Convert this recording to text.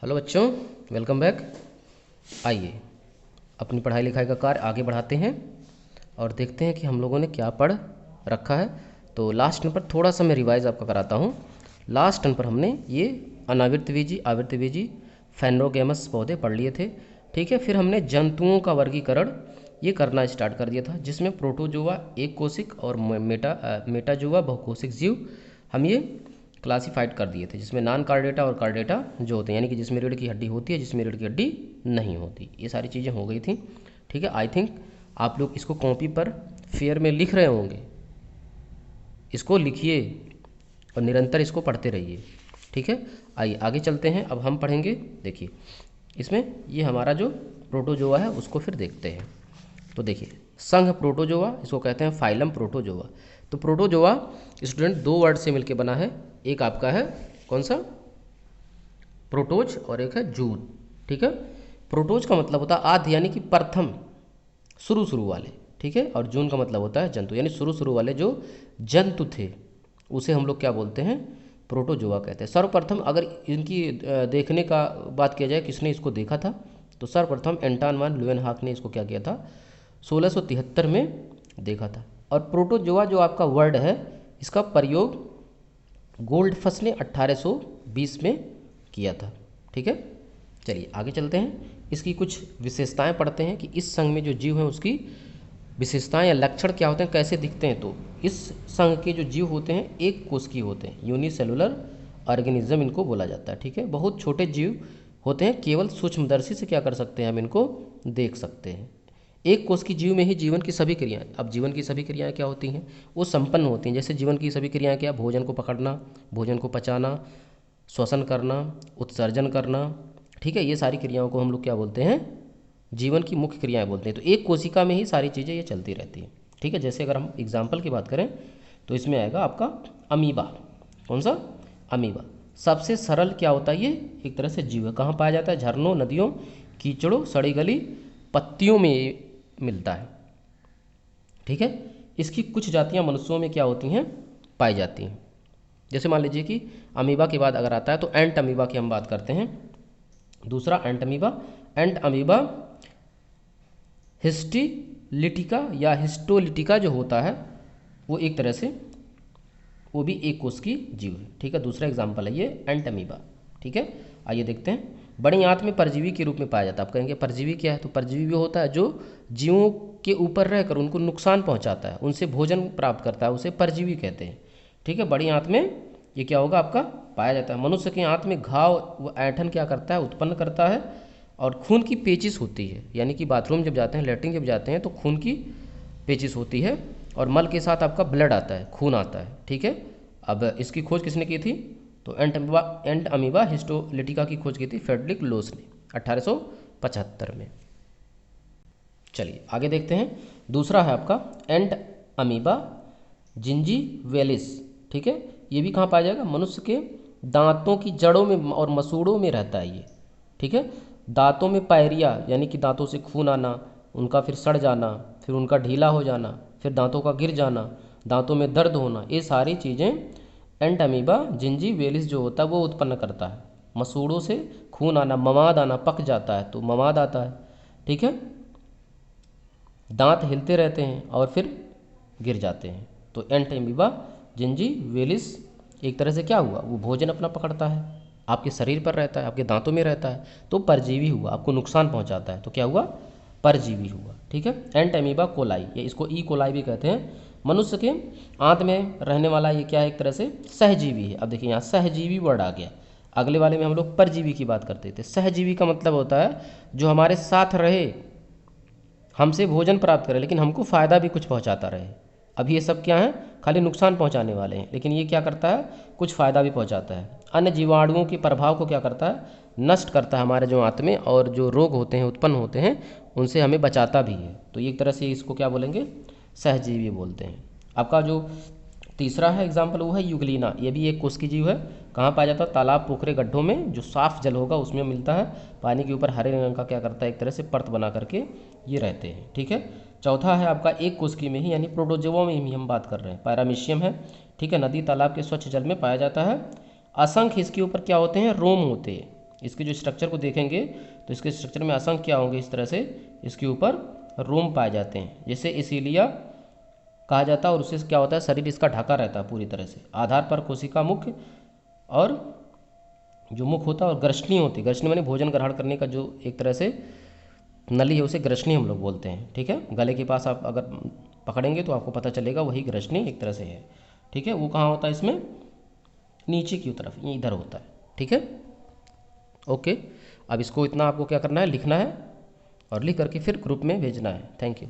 Hello बच्चों, welcome back. आइए अपनी पढ़ाई लिखाई का कार्य आगे बढ़ाते हैं और देखते हैं कि हम लोगों ने क्या पढ़ रखा है। तो लास्ट टर्म पर थोड़ा सा मैं रिवाइज आपका कराता हूँ। लास्ट टर्म पर हमने ये अनावृतबीजी, आवृतबीजी, फैनोगेमस पौधे पढ़ लिए थे। ठीक है, फिर हमने जंतुओं का वर्गीकरण ये करना स्टार्ट कर दिया था, जिसमें प्रोटोजोआ एक कोशिक और मेटाजोआ बहुकोशिक जीव हम ये क्लासिफाइड कर दिए थे, जिसमें नॉन कार्डेटा और कार्डेटा जो होते हैं, यानी कि जिसमें रीढ़ की हड्डी होती है, जिसमें रीढ़ की हड्डी नहीं होती। ये सारी चीज़ें हो गई थी। ठीक है, आई थिंक आप लोग इसको कॉपी पर फेयर में लिख रहे होंगे। इसको लिखिए और निरंतर इसको पढ़ते रहिए। ठीक है, आइए आगे चलते हैं। अब हम पढ़ेंगे, देखिए इसमें ये हमारा जो प्रोटोजोआ है उसको फिर देखते हैं। तो देखिए संघ प्रोटोजोआ, इसको कहते हैं फाइलम प्रोटोजोआ। तो प्रोटोजोआ स्टूडेंट दो वर्ड से मिलकर बना है। एक आपका है कौन सा, प्रोटोज, और एक है जून। ठीक है, प्रोटोज का मतलब होता है आदि, यानी कि प्रथम, शुरू वाले। ठीक है, और जून का मतलब होता है जंतु, यानी शुरू वाले जो जंतु थे उसे हम लोग क्या बोलते हैं, प्रोटोजोआ कहते हैं। सर्वप्रथम अगर इनकी देखने का बात किया जाए, किसने इसको देखा था, तो सर्वप्रथम एंटन वान ल्यूवेनहॉक ने इसको क्या किया था, 1673 में देखा था। और प्रोटोजोआ जो आपका वर्ड है, इसका प्रयोग गोल्डफस ने 1820 में किया था। ठीक है, चलिए आगे चलते हैं। इसकी कुछ विशेषताएं पढ़ते हैं कि इस संघ में जो जीव हैं उसकी विशेषताएं या लक्षण क्या होते हैं, कैसे दिखते हैं। तो इस संघ के जो जीव होते हैं एक कोशिकीय होते हैं, यूनिसेलुलर ऑर्गेनिज्म इनको बोला जाता है। ठीक है, बहुत छोटे जीव होते हैं, केवल सूक्ष्मदर्शी से क्या कर सकते हैं, हम इनको देख सकते हैं। एक कोश की जीव में ही जीवन की सभी क्रियाएं, अब जीवन की सभी क्रियाएं क्या होती हैं, वो संपन्न होती हैं। जैसे जीवन की सभी क्रियाएं क्या, भोजन को पकड़ना, भोजन को पचाना, श्वसन करना, उत्सर्जन करना। ठीक है, ये सारी क्रियाओं को हम लोग क्या बोलते हैं, जीवन की मुख्य क्रियाएं बोलते हैं। तो एक कोशिका में ही सारी चीज़ें ये चलती रहती हैं। ठीक है, जैसे अगर हम एग्जाम्पल की बात करें तो इसमें आएगा आपका अमीबा। कौन सा, अमीबा। सबसे सरल क्या होता है, ये एक तरह से जीव है। कहाँ पाया जाता है, झरनों, नदियों, कीचड़ों, सड़ी गली पत्तियों में मिलता है। ठीक है, इसकी कुछ जातियां मनुष्यों में क्या होती हैं, पाई जाती हैं। जैसे मान लीजिए कि अमीबा के बाद अगर आता है तो एंट अमीबा की हम बात करते हैं। दूसरा एंट अमीबा, एंट अमीबा हिस्टीलिटिका या हिस्टोलिटिका जो होता है वो एक तरह से वो भी एक कोश की जीव है। ठीक है, दूसरा एग्जाम्पल है ये एंट अमीबा। ठीक है, आइए देखते हैं। बड़ी आंत में परजीवी के रूप में पाया जाता है। आप कहेंगे परजीवी क्या है, तो परजीवी वो होता है जो जीवों के ऊपर रहकर उनको नुकसान पहुंचाता है, उनसे भोजन प्राप्त करता है, उसे परजीवी कहते हैं। ठीक है, बड़ी आंत में ये क्या होगा आपका, पाया जाता है। मनुष्य के आंत में घाव व ऐंठन क्या करता है, उत्पन्न करता है। और खून की पेचिश होती है, यानी कि बाथरूम जब जाते हैं, लैट्रिन जब जाते हैं तो खून की पेचिश होती है, और मल के साथ आपका ब्लड आता है, खून आता है। ठीक है, अब इसकी खोज किसने की थी, तो एंट अमीबा हिस्टोलिटिका की खोज की थी फ्रेडरिक लोस ने 1875 में। चलिए आगे देखते हैं। दूसरा है आपका एंट अमीबा जिंजीवेलिस। ठीक है, ये भी कहाँ पाया जाएगा, मनुष्य के दांतों की जड़ों में और मसूड़ों में रहता है ये। ठीक है, दांतों में पायरिया, यानी कि दांतों से खून आना, उनका फिर सड़ जाना, फिर उनका ढीला हो जाना, फिर दांतों का गिर जाना, दांतों में दर्द होना, ये सारी चीज़ें एंट अमीबा जिंजीवेलिस जो होता है वो उत्पन्न करता है। मसूड़ों से खून आना, मवाद आना, पक जाता है तो मवाद आता है। ठीक है, दांत हिलते रहते हैं और फिर गिर जाते हैं, तो एंट अमीबा जिंजीवेलिस एक तरह से क्या हुआ, वो भोजन अपना पकड़ता है, आपके शरीर पर रहता है, आपके दांतों में रहता है, तो परजीवी हुआ, आपको नुकसान पहुंचाता है, तो क्या हुआ, परजीवी हुआ। ठीक है, एंट अमीबा कोलाई, या इसको ई कोलाई भी कहते हैं। मनुष्य के आंत में रहने वाला ये क्या है, एक तरह से सहजीवी है। अब देखिए यहाँ सहजीवी वर्ड आ गया। अगले वाले में हम लोग परजीवी की बात करते थे। सहजीवी का मतलब होता है जो हमारे साथ रहे, हमसे भोजन प्राप्त करे, लेकिन हमको फ़ायदा भी कुछ पहुंचाता रहे। अब ये सब क्या है, खाली नुकसान पहुंचाने वाले हैं, लेकिन ये क्या करता है, कुछ फ़ायदा भी पहुंचाता है। अन्य जीवाणुओं के प्रभाव को क्या करता है, नष्ट करता है हमारे जो आंत में, और जो रोग होते हैं उत्पन्न होते हैं उनसे हमें बचाता भी है। तो एक तरह से इसको क्या बोलेंगे, सहजीवी बोलते हैं। आपका जो तीसरा है एग्जाम्पल वो है यूग्लिना। ये भी एक कोशिकीय जीव है। कहाँ पाया जाता है, तालाब, पोखरे, गड्ढों में जो साफ जल होगा उसमें मिलता है। पानी के ऊपर हरे रंग का क्या करता है, एक तरह से परत बना करके ये रहते हैं। ठीक है, चौथा है आपका एक कोशिकीय में ही, यानी प्रोटोजोआ में ही हम बात कर रहे हैं, पैरामीशियम है। ठीक है, नदी तालाब के स्वच्छ जल में पाया जाता है। असंख्य इसके ऊपर क्या होते हैं, रोम होते हैं। इसके जो स्ट्रक्चर को देखेंगे तो इसके स्ट्रक्चर में असंख्य क्या होंगे, इस तरह से इसके ऊपर रोम पाए जाते हैं, जैसे इसीलिया कहा जाता है। और उससे क्या होता है, शरीर इसका ढका रहता है पूरी तरह से। आधार पर कोशिका मुख और जो मुख होता है और ग्रसनी होती है, ग्रसनी माने भोजन ग्रहण करने का जो एक तरह से नली है उसे ग्रसनी हम लोग बोलते हैं। ठीक है, गले के पास आप अगर पकड़ेंगे तो आपको पता चलेगा वही ग्रसनी एक तरह से है। ठीक है, वो कहाँ होता है, इसमें नीचे की तरफ, ये इधर होता है। ठीक है, ओके। अब इसको इतना आपको क्या करना है, लिखना है और लिख करके फिर ग्रुप में भेजना है। Thank you.